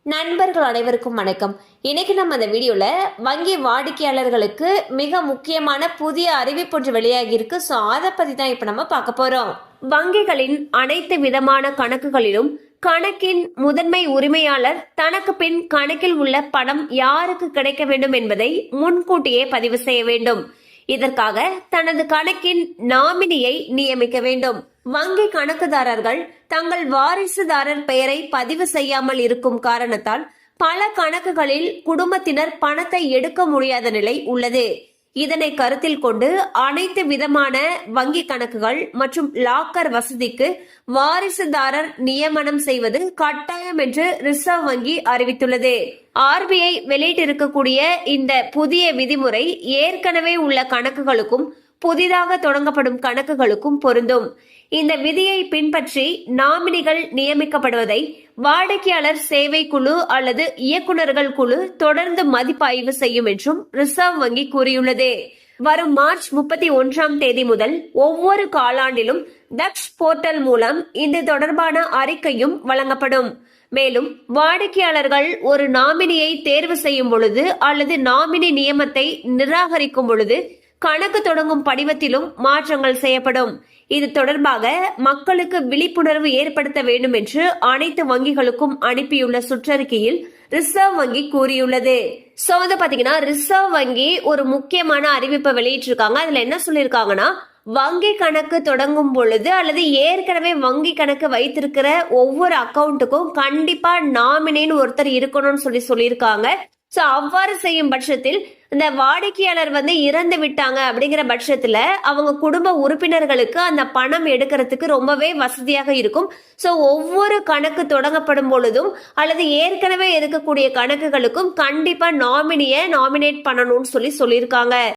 நண்பர்கள் அனைவருக்கும் வணக்கம். இன்னைக்கு நம்ம அந்த வீடியோல வங்கி வாடிக்கையாளர்களுக்கு மிக முக்கியமான புதிய அறிவிப்பு ஒன்று வெளியாகி இருக்கு. ஸோ அதை பத்தி தான் இப்ப நம்ம பார்க்க போறோம். வங்கிகளின் அனைத்து விதமான கணக்குகளிலும் கணக்கின் முதன்மை உரிமையாளர் தனக்கு பின் கணக்கில் உள்ள பணம் யாருக்கு கிடைக்க வேண்டும் என்பதை முன்கூட்டியே பதிவு செய்ய வேண்டும். இதற்காக தனது கணக்கின் நாமினியை நியமிக்க வேண்டும். வங்கி கணக்குதாரர்கள் தங்கள் வாரிசுதாரர் பெயரை பதிவு செய்யாமல் இருக்கும் காரணத்தால் பல கணக்குகளில் குடும்பத்தினர் பணத்தை எடுக்க முடியாத நிலை உள்ளது. இதனை கருத்தில் கொண்டு அனைத்து விதமான வங்கி கணக்குகள் மற்றும் லாக்கர் வசதிக்கு வாரிசுதாரர் நியமனம் செய்வது கட்டாயம் என்று ரிசர்வ் வங்கி அறிவித்துள்ளது. RBI வெளியிட்டிருக்கக்கூடிய இந்த புதிய விதிமுறை ஏற்கனவே உள்ள கணக்குகளுக்கும் புதிதாக தொடங்கப்படும் கணக்குகளுக்கும் பொருந்தும். இந்த விதியை பின்பற்றி நாமினிகள் நியமிக்கப்படுவதை வாடிக்கையாளர் சேவை குழு அல்லது இயக்குநர்கள் குழு தொடர்ந்து மதிப்பாய்வு செய்யும் என்றும் ரிசர்வ் வங்கி கூறியுள்ளது. வரும் மார்ச் 31 முதல் ஒவ்வொரு காலாண்டிலும் தக்ஷ் போர்ட்டல் மூலம் இது தொடர்பான அறிக்கையும் வழங்கப்படும். மேலும் வாடிக்கையாளர்கள் ஒரு நாமினியை தேர்வு செய்யும் பொழுது அல்லது நாமினி நியமனத்தை நிராகரிக்கும் பொழுது கணக்கு தொடங்கும் படிவத்திலும் மாற்றங்கள் செய்யப்படும். இது தொடர்பாக மக்களுக்கு விழிப்புணர்வு ஏற்படுத்த வேண்டும் என்று அனைத்து வங்கிகளுக்கும் அனுப்பியுள்ள சுற்றறிக்கையில் ரிசர்வ் வங்கி கூறியுள்ளது. சோ வந்து பாத்தீங்கன்னா ரிசர்வ் வங்கி ஒரு முக்கியமான அறிவிப்பை வெளியிட்டிருக்காங்க. அதுல என்ன சொல்லியிருக்காங்கன்னா, வங்கி கணக்கு தொடங்கும் பொழுது அல்லது ஏற்கனவே வங்கி கணக்கு வைத்திருக்கிற ஒவ்வொரு அக்கௌண்ட்டுக்கும் கண்டிப்பா நாமினின்னு ஒருத்தர் இருக்கணும்னு சொல்லியிருக்காங்க. சோ அவ்வாறு செய்யும் பட்சத்தில் இந்த வாடிக்கையாளர் இறந்து விட்டாங்க அப்படிங்கிற பட்சத்துல அவங்க குடும்ப உறுப்பினர்களுக்கு அந்த பணம் எடுக்கிறதுக்கு ரொம்பவே வசதியாக இருக்கும். சோ ஒவ்வொரு கணக்கு தொடங்கப்படும் பொழுதும் அல்லது ஏற்கனவே இருக்கக்கூடிய கணக்குகளுக்கும் கண்டிப்பா நாமினியை நாமினேட் பண்ணணும்னு சொல்லியிருக்காங்க.